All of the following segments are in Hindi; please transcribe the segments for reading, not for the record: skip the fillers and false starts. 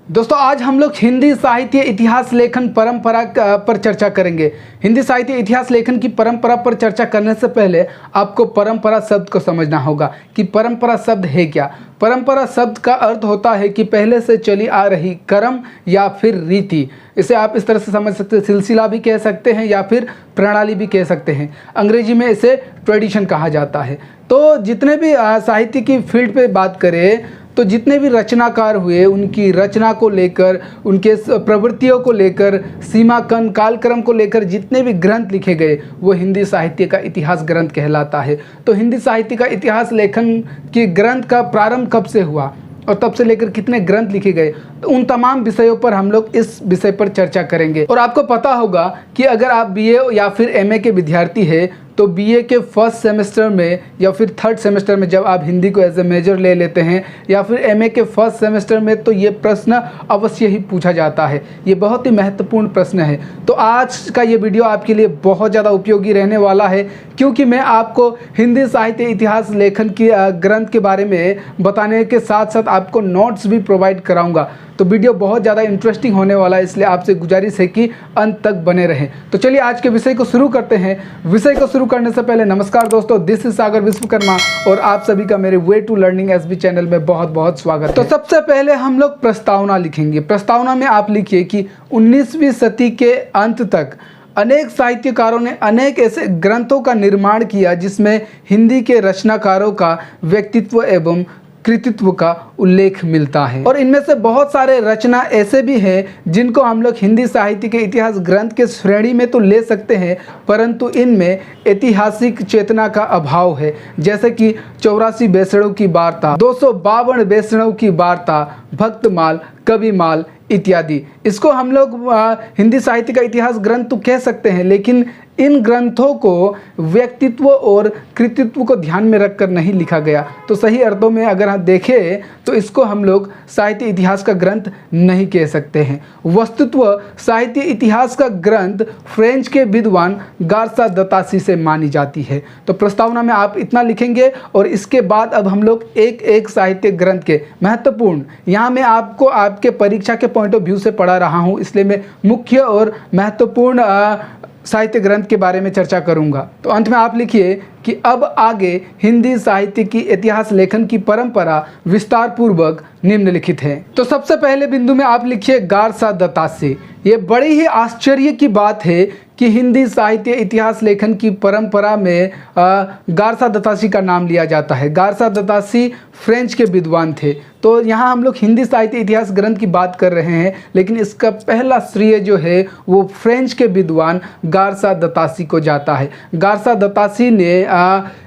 दोस्तों आज हम लोग हिंदी साहित्य इतिहास लेखन परंपरा पर चर्चा करेंगे। हिंदी साहित्य इतिहास लेखन की परंपरा पर चर्चा करने से पहले आपको परंपरा शब्द को समझना होगा कि परंपरा शब्द है क्या। परंपरा शब्द का अर्थ होता है कि पहले से चली आ रही क्रम या फिर रीति। इसे आप इस तरह से समझ सकते हैं, सिलसिला भी कह सकते हैं या फिर प्रणाली भी कह सकते हैं। अंग्रेजी में इसे ट्रेडिशन कहा जाता है। तो जितने भी साहित्य की फील्ड पे बात करें तो जितने भी रचनाकार हुए उनकी रचना को लेकर, उनके प्रवृत्तियों को लेकर, सीमाकन कालक्रम को लेकर जितने भी ग्रंथ लिखे गए वो हिंदी साहित्य का इतिहास ग्रंथ कहलाता है। तो हिंदी साहित्य का इतिहास लेखन के ग्रंथ का प्रारंभ कब से हुआ और तब से लेकर कितने ग्रंथ लिखे गए, तो उन तमाम विषयों पर हम लोग इस विषय पर चर्चा करेंगे। और आपको पता होगा कि अगर आप बीए या फिर एमए के विद्यार्थी हैं तो बीए के फर्स्ट सेमेस्टर में या फिर थर्ड सेमेस्टर में जब आप हिंदी को एज ए मेजर ले लेते हैं या फिर एमए के फर्स्ट सेमेस्टर में तो ये प्रश्न अवश्य ही पूछा जाता है। ये बहुत ही महत्वपूर्ण प्रश्न है। तो आज का ये वीडियो आपके लिए बहुत ज़्यादा उपयोगी रहने वाला है, क्योंकि मैं आपको हिंदी साहित्य इतिहास लेखन की ग्रंथ के बारे में बताने के साथ साथ आपको नोट्स भी प्रोवाइड कराऊंगा। तो वीडियो बहुत ज़्यादा इंटरेस्टिंग होने वाला है, इसलिए आपसे गुजारिश है कि अंत तक बने रहें। तो चलिए आज के विषय को शुरू करते हैं। विषय को शुरू करने से पहले नमस्कार दोस्तों, दिस इज सागर विश्वकर्मा और आप सभी का मेरे way to learning SB channel में बहुत बहुत स्वागत है। तो सबसे पहले हम लोग प्रस्तावना लिखेंगे। प्रस्तावना में आप लिखिए कि 19वीं सदी के अंत तक अनेक साहित्यकारों ने अनेक ऐसे ग्रंथों का निर्माण किया जिसमें हिंदी के रचनाकारों का व्यक्तित्व एवं कृतित्व का उल्लेख मिलता है। और इनमें से बहुत सारे रचना ऐसे भी हैं जिनको हम लोग हिंदी साहित्य के इतिहास ग्रंथ के श्रेणी में तो ले सकते हैं, परंतु इनमें ऐतिहासिक चेतना का अभाव है। जैसे कि 84 बेसणों की वार्ता, 252 बेसणों की वार्ता, भक्तमाल, कविमाल इत्यादि। इसको हम लोग हिंदी साहित्य का इतिहास ग्रंथ तो कह सकते हैं, लेकिन इन ग्रंथों को व्यक्तित्व और कृतित्व को ध्यान में रखकर नहीं लिखा गया। तो सही अर्थों में अगर हम देखें तो इसको हम लोग साहित्य इतिहास का ग्रंथ नहीं कह सकते हैं। वस्तुत्व साहित्य इतिहास का ग्रंथ फ्रेंच के विद्वान गार्सा दतासी से मानी जाती है। तो प्रस्तावना में आप इतना लिखेंगे और इसके बाद अब हम लोग एक एक साहित्य ग्रंथ के महत्वपूर्ण, यहाँ मैं आपको आपके परीक्षा के पॉइंट ऑफ व्यू से पढ़ा रहा हूँ, इसलिए मैं मुख्य और महत्वपूर्ण साहित्य ग्रंथ के बारे में चर्चा करूंगा। तो अंत में आप लिखिए कि अब आगे हिंदी साहित्य की इतिहास लेखन की परंपरा विस्तार पूर्वक निम्नलिखित है। तो सबसे पहले बिंदु में आप लिखिए गार्सा दतासी। ये बड़ी ही आश्चर्य की बात है कि हिंदी साहित्य इतिहास लेखन की परंपरा में गार्सा दतासी का नाम लिया जाता है। गार्सा दतासी फ्रेंच के विद्वान थे। तो यहाँ हम लोग हिंदी साहित्य इतिहास ग्रंथ की बात कर रहे हैं, लेकिन इसका पहला श्रेय जो है वो फ्रेंच के विद्वान गार्सा दतासी को जाता है। गार्सा दतासी ने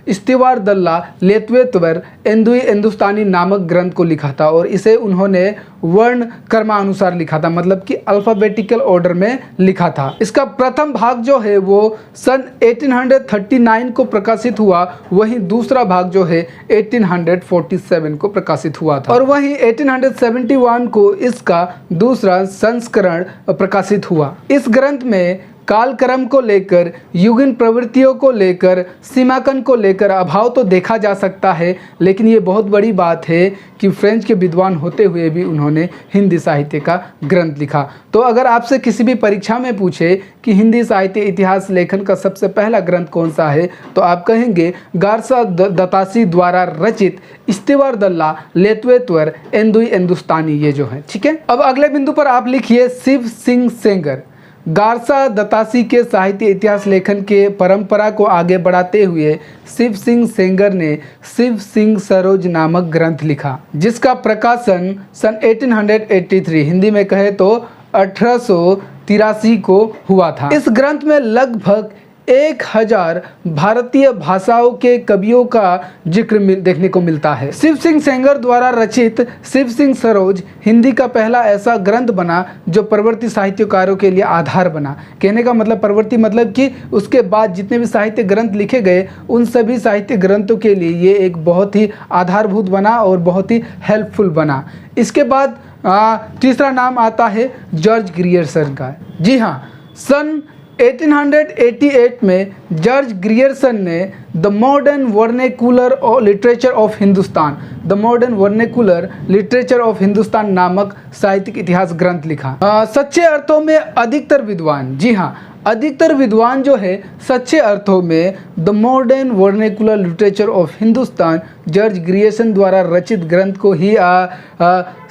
इस्तिवार दल्ला लेत्वेत्वर एंदुई हिंदुस्तानी नामक ग्रंथ को लिखा था और इसे उन्होंने वर्ण क्रमानुसार लिखा था, मतलब कि अल्फ़ाबेटिकल ऑर्डर में लिखा था। इसका प्रथम भाग जो है वो सन 1839 को प्रकाशित हुआ, वहीं दूसरा भाग जो है 1847 को प्रकाशित हुआ था और वहीं 1871 को इसका दूसरा संस्करण प्रकाशित हुआ। इस ग्रंथ में कालक्रम को लेकर, युगीन प्रवृत्तियों को लेकर, सीमाकन को लेकर अभाव तो देखा जा सकता है, लेकिन ये बहुत बड़ी बात है कि फ्रेंच के विद्वान होते हुए भी उन्होंने हिंदी साहित्य का ग्रंथ लिखा। तो अगर आपसे किसी भी परीक्षा में पूछे कि हिंदी साहित्य इतिहास लेखन का सबसे पहला ग्रंथ कौन सा है, तो आप कहेंगे गार्सा दतासी द्वारा रचित इस्तिवार दल्ला लेत्वेत्वर एंदुई हिंदुस्तानी, ये जो है। ठीक है, अब अगले बिंदु पर आप लिखिए शिव सिंह सेंगर। गार्सा दतासी के साहित्य इतिहास लेखन के परंपरा को आगे बढ़ाते हुए शिव सिंह सेंगर ने शिव सिंह सरोज नामक ग्रंथ लिखा, जिसका प्रकाशन सन 1883 हिंदी में कहे तो 1883 को हुआ था। इस ग्रंथ में लगभग 1000 भारतीय भाषाओं के कवियों का जिक्र देखने को मिलता है। शिव सिंह सेंगर द्वारा रचित शिव सिंह सरोज हिंदी का पहला ऐसा ग्रंथ बना जो प्रवृत्ति साहित्यकारों के लिए आधार बना। कहने का मतलब प्रवृत्ति मतलब कि उसके बाद जितने भी साहित्य ग्रंथ लिखे गए उन सभी साहित्य ग्रंथों के लिए ये एक बहुत ही आधारभूत बना और बहुत ही हेल्पफुल बना। इसके बाद तीसरा नाम आता है जॉर्ज ग्रियर्सन का। जी हाँ, सन 1888 में जॉर्ज ग्रियर्सन ने the modern vernacular literature of Hindustan, the modern vernacular literature of Hindustan नामक साहित्यिक इतिहास ग्रंथ लिखा। सच्चे अर्थों में अधिकतर विद्वान, जी हाँ, अधिकतर विद्वान जो है सच्चे अर्थों में the modern vernacular literature of Hindustan George Grierson द्वारा रचित ग्रंथ को ही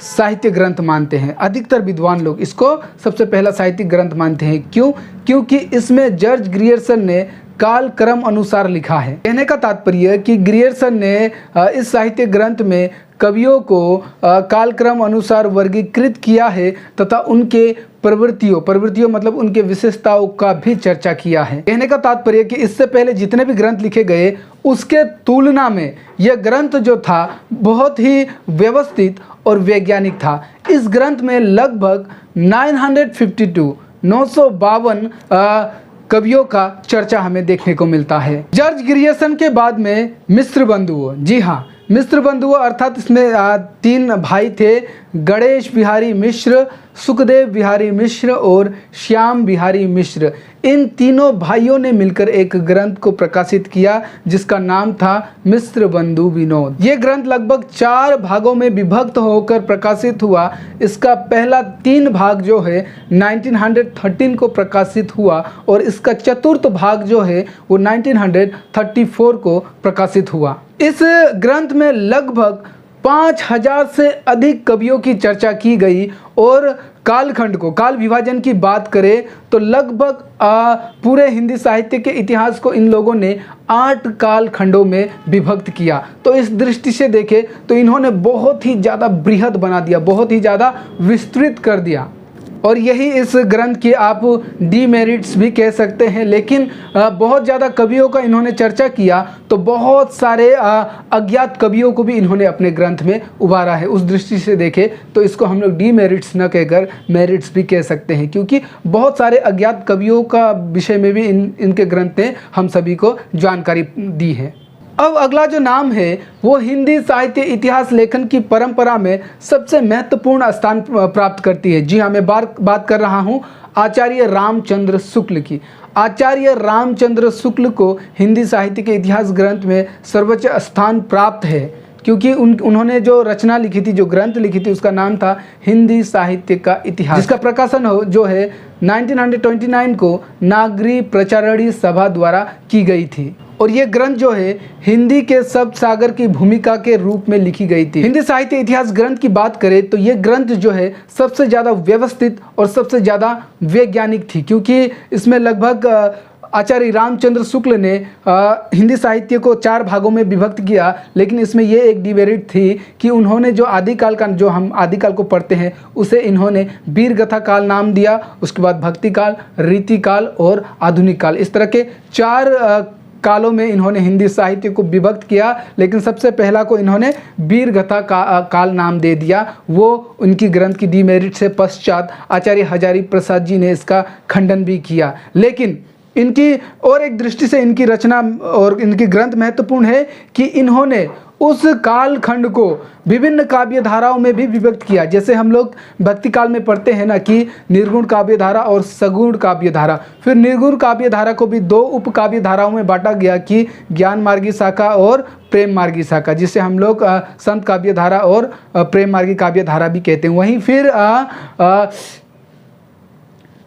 साहित्य ग्रंथ मानते हैं। अधिकतर विद्वान लोग इसको सबसे पहला साहित्यिक ग्रंथ मानते हैं। क्यों? क्योंकि इसमें जॉर्ज ग्रियर्सन ने काल क्रम अनुसार लिखा है। कहने का तात्पर्य कि ग्रियर्सन ने इस साहित्य ग्रंथ में कवियों को कालक्रम अनुसार वर्गीकृत किया है तथा उनके प्रवृत्तियों मतलब उनके विशेषताओं का भी चर्चा किया है। कहने का तात्पर्य कि इससे पहले जितने भी ग्रंथ लिखे गए उसके तुलना में यह ग्रंथ जो था बहुत ही व्यवस्थित और वैज्ञानिक था। इस ग्रंथ में लगभग 952 कवियों का चर्चा हमें देखने को मिलता है। जॉर्ज ग्रियर्सन के बाद में मिश्र बंधुओं, जी हाँ, मिश्र बंधुओं अर्थात इसमें 3 भाई थे, गणेश बिहारी मिश्र, सुखदेव बिहारी मिश्र और श्याम बिहारी मिश्र। इन तीनों भाइयों ने मिलकर एक ग्रंथ को प्रकाशित किया जिसका नाम था मिश्र बंधु विनोद। ये ग्रंथ लगभग 4 भागों में विभक्त होकर प्रकाशित हुआ। इसका पहला 3 भाग जो है 1913 को प्रकाशित हुआ और इसका चतुर्थ भाग जो है वो 1934 को प्रकाशित हुआ। इस ग्रंथ में लगभग 5000 से अधिक कवियों की चर्चा की गई और कालखंड को, काल विभाजन की बात करें तो लगभग पूरे हिंदी साहित्य के इतिहास को इन लोगों ने 8 कालखंडों में विभक्त किया। तो इस दृष्टि से देखें तो इन्होंने बहुत ही ज़्यादा बृहद बना दिया, बहुत ही ज़्यादा विस्तृत कर दिया और यही इस ग्रंथ की आप डीमेरिट्स भी कह सकते हैं। लेकिन बहुत ज़्यादा कवियों का इन्होंने चर्चा किया तो बहुत सारे अज्ञात कवियों को भी इन्होंने अपने ग्रंथ में उभारा है। उस दृष्टि से देखें तो इसको हम लोग डीमेरिट्स न कहकर मेरिट्स भी कह सकते हैं, क्योंकि बहुत सारे अज्ञात कवियों का विषय में भी इनके ग्रंथ ने हम सभी को जानकारी दी है। अब अगला जो नाम है वो हिंदी साहित्य इतिहास लेखन की परंपरा में सबसे महत्वपूर्ण स्थान प्राप्त करती है। जी हाँ, मैं बात कर रहा हूँ आचार्य रामचंद्र शुक्ल की। आचार्य रामचंद्र शुक्ल को हिंदी साहित्य के इतिहास ग्रंथ में सर्वोच्च स्थान प्राप्त है, क्योंकि उन्होंने जो रचना लिखी थी, जो ग्रंथ लिखी थी, उसका नाम था हिंदी साहित्य का इतिहास, जिसका प्रकाशन जो है 1929 को नागरी प्रचारणी सभा द्वारा की गई थी। और ये ग्रंथ जो है हिंदी के शब्द सागर की भूमिका के रूप में लिखी गई थी। हिंदी साहित्य इतिहास ग्रंथ की बात करें तो ये ग्रंथ जो है सबसे ज़्यादा व्यवस्थित और सबसे ज़्यादा वैज्ञानिक थी, क्योंकि इसमें लगभग आचार्य रामचंद्र शुक्ल ने हिंदी साहित्य को 4 भागों में विभक्त किया। लेकिन इसमें ये एक डिमेरिट थी कि उन्होंने जो आदिकाल का, जो हम आदिकाल को पढ़ते हैं, उसे इन्होंने वीरगाथा काल नाम दिया, उसके बाद भक्ति काल, रीति काल और आधुनिक काल। इस तरह के 4 कालों में इन्होंने हिंदी साहित्य को विभक्त किया। लेकिन सबसे पहला को इन्होंने वीरगाथा काल नाम दे दिया। वो उनकी ग्रंथ की डीमेरिट से पश्चात आचार्य हजारी प्रसाद जी ने इसका खंडन भी किया। लेकिन इनकी और एक दृष्टि से इनकी रचना और इनकी ग्रंथ महत्वपूर्ण है कि इन्होंने उस कालखंड को विभिन्न काव्य धाराओं में भी विभक्त किया। जैसे हम लोग भक्ति काल में पढ़ते हैं ना कि निर्गुण काव्य धारा और सगुण काव्य धारा। फिर निर्गुण काव्य धारा को भी 2 उप काव्य धाराओं में बांटा गया कि ज्ञान मार्गी शाखा और प्रेम मार्गी शाखा, जिसे हम लोग संत काव्य धारा और प्रेम मार्गी काव्य धारा भी कहते हैं। वहीं फिर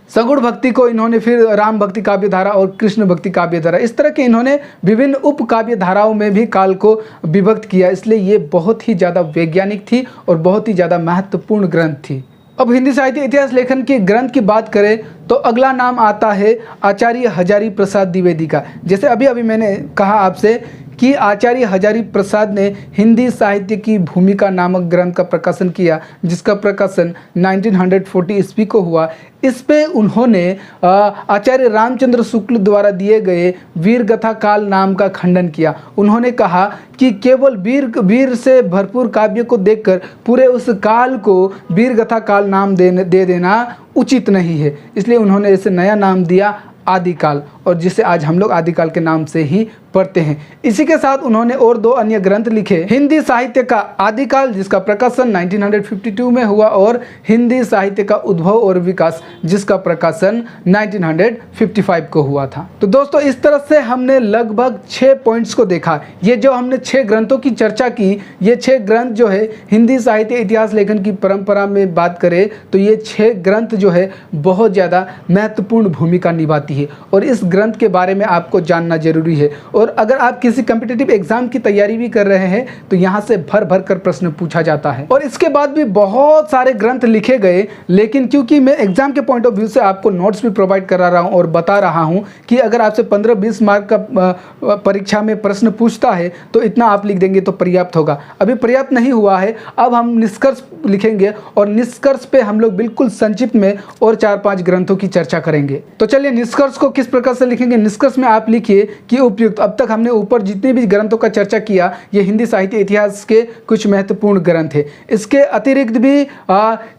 सगुण भक्ति को इन्होंने फिर राम भक्ति काव्य धारा और कृष्ण भक्ति काव्य धारा, इस तरह के इन्होंने विभिन्न उप काव्य धाराओं में भी काल को विभक्त किया। इसलिए ये बहुत ही ज़्यादा वैज्ञानिक थी और बहुत ही ज़्यादा महत्वपूर्ण ग्रंथ थी। अब हिंदी साहित्य इतिहास लेखन के ग्रंथ की बात करें तो अगला नाम आता है आचार्य हजारी प्रसाद द्विवेदी का। जैसे अभी मैंने कहा आपसे कि आचार्य हजारी प्रसाद ने हिंदी साहित्य की भूमिका नामक ग्रंथ का प्रकाशन किया, जिसका प्रकाशन 1940 ईस्वी को हुआ। इस पे उन्होंने आचार्य रामचंद्र शुक्ल द्वारा दिए गए वीरगाथा काल नाम का खंडन किया। उन्होंने कहा कि केवल वीर से भरपूर काव्य को देखकर पूरे उस काल को वीरगाथा काल नाम दे देना उचित नहीं है। इसलिए उन्होंने इसे नया नाम दिया आदिकाल, और जिसे आज हम लोग आदिकाल के नाम से ही पढ़ते हैं। इसी के साथ उन्होंने और 2 अन्य ग्रंथ लिखे, हिंदी साहित्य का आदिकाल जिसका प्रकाशन 1952 में हुआ और हिंदी साहित्य का उद्भव और विकास जिसका प्रकाशन 1955 को हुआ था। तो दोस्तों इस तरह से हमने लगभग 6 पॉइंट्स को देखा। ये जो हमने 6 ग्रंथों की चर्चा की, ये 6 ग्रंथ जो है हिंदी साहित्य इतिहास लेखन की परंपरा में बात करें तो ये 6 ग्रंथ जो है बहुत ज़्यादा महत्वपूर्ण भूमिका निभाती है और इस ग्रंथ के बारे में आपको जानना जरूरी है। और अगर आप किसी कॉम्पिटिटिव एग्जाम की तैयारी भी कर रहे हैं तो यहाँ से भर भर कर प्रश्न पूछा जाता है। और इसके बाद भी बहुत सारे ग्रंथ लिखे गए, लेकिन क्योंकि मैं एग्जाम के पॉइंट ऑफ व्यू से आपको नोट्स भी प्रोवाइड करा रहा हूँ और बता रहा हूँ कि अगर आपसे 15-20 मार्क का परीक्षा में प्रश्न पूछता है तो इतना आप लिख देंगे तो पर्याप्त होगा। अभी पर्याप्त नहीं हुआ है, अब हम निष्कर्ष लिखेंगे और निष्कर्ष पे हम लोग बिल्कुल संक्षिप्त में और 4-5 ग्रंथों की चर्चा करेंगे। तो चलिए निष्कर्ष को किस प्रकार से लिखेंगे। निष्कर्ष में आप लिखिए कि उपयुक्त, अब तक हमने ऊपर जितने भी ग्रंथों का चर्चा किया ये हिंदी साहित्य इतिहास के कुछ महत्वपूर्ण ग्रंथ है। इसके अतिरिक्त भी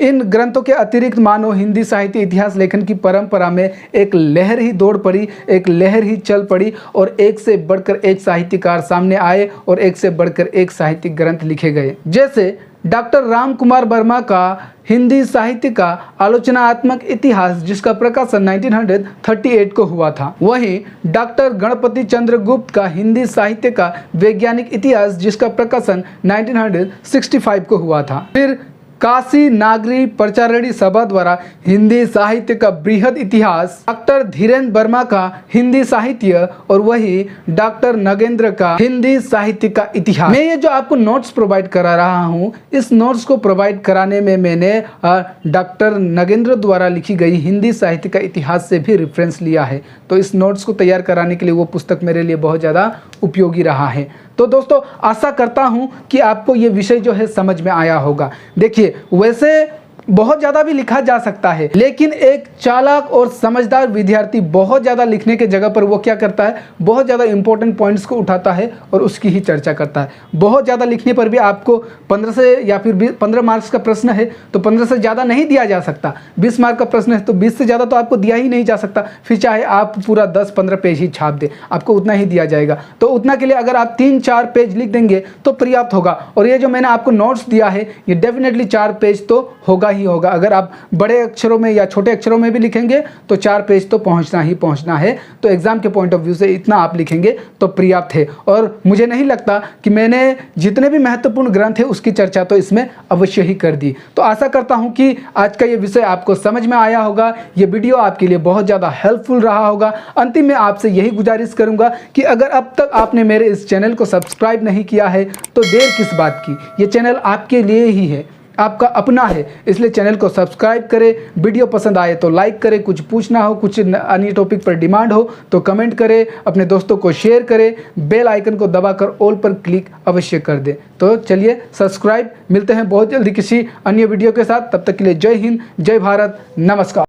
इन ग्रंथों के अतिरिक्त मानो हिंदी साहित्य इतिहास लेखन की परंपरा में एक लहर ही दौड़ पड़ी, एक लहर ही चल पड़ी और एक से बढ़कर एक साहित्यकार सामने आए और एक से बढ़कर एक साहित्यिक ग्रंथ लिखे गए। जैसे डॉक्टर राम कुमार वर्मा का हिंदी साहित्य का आलोचनात्मक इतिहास जिसका प्रकाशन 1938 को हुआ था। वहीं डॉक्टर गणपति चंद्र गुप्त का हिंदी साहित्य का वैज्ञानिक इतिहास जिसका प्रकाशन 1965 को हुआ था। फिर काशी नागरी प्रचारणी सभा द्वारा हिंदी साहित्य का बृहद इतिहास, डॉक्टर धीरेन्द्र वर्मा का हिंदी साहित्य और वही डॉक्टर नगेंद्र का हिंदी साहित्य का इतिहास। मैं ये जो आपको नोट्स प्रोवाइड करा रहा हूँ, इस नोट्स को प्रोवाइड कराने में मैंने डॉक्टर नगेंद्र द्वारा लिखी गई हिंदी साहित्य का इतिहास से भी रेफरेंस लिया है। तो इस नोट्स को तैयार कराने के लिए वो पुस्तक मेरे लिए बहुत ज़्यादा उपयोगी रहा है। तो दोस्तों आशा करता हूं कि आपको ये विषय जो है समझ में आया होगा। देखिए वैसे बहुत ज़्यादा भी लिखा जा सकता है, लेकिन एक चालाक और समझदार विद्यार्थी बहुत ज़्यादा लिखने के जगह पर वो क्या करता है, बहुत ज़्यादा इंपॉर्टेंट पॉइंट्स को उठाता है और उसकी ही चर्चा करता है। बहुत ज़्यादा लिखने पर भी आपको 15 से या फिर 15 मार्क्स का प्रश्न है तो 15 से ज़्यादा नहीं दिया जा सकता। 20 मार्क का प्रश्न है तो 20 से ज़्यादा तो आपको दिया ही नहीं जा सकता। फिर चाहे आप पूरा 10-15 पेज ही छाप दें, आपको उतना ही दिया जाएगा। तो उतना के लिए अगर आप 3-4 पेज लिख देंगे तो पर्याप्त होगा। और ये जो मैंने आपको नोट्स दिया है ये डेफिनेटली 4 पेज तो होगा ही होगा। अगर आप बड़े अक्षरों में या छोटे अक्षरों में भी लिखेंगे तो 4 पेज तो पहुंचना ही पहुंचना है। तो एग्जाम के पॉइंट ऑफ व्यू से इतना आप लिखेंगे तो पर्याप्त है। और मुझे नहीं लगता कि मैंने जितने भी महत्वपूर्ण ग्रंथ है उसकी चर्चा तो इसमें अवश्य ही कर दी। तो आशा करता हूं कि आज का ये विषय आपको समझ में आया होगा, ये वीडियो आपके लिए बहुत ज़्यादा हेल्पफुल रहा होगा। अंतिम में आपसे यही गुजारिश करूंगा कि अगर अब तक आपने मेरे इस चैनल को सब्सक्राइब नहीं किया है तो देर किस बात की। ये चैनल आपके लिए ही है, आपका अपना है, इसलिए चैनल को सब्सक्राइब करें। वीडियो पसंद आए तो लाइक करें, कुछ पूछना हो, कुछ अन्य टॉपिक पर डिमांड हो तो कमेंट करें, अपने दोस्तों को शेयर करें, बेल आइकन को दबाकर ऑल पर क्लिक अवश्य कर दें। तो चलिए सब्सक्राइब, मिलते हैं बहुत जल्दी किसी अन्य वीडियो के साथ। तब तक के लिए जय हिंद, जय भारत, नमस्कार।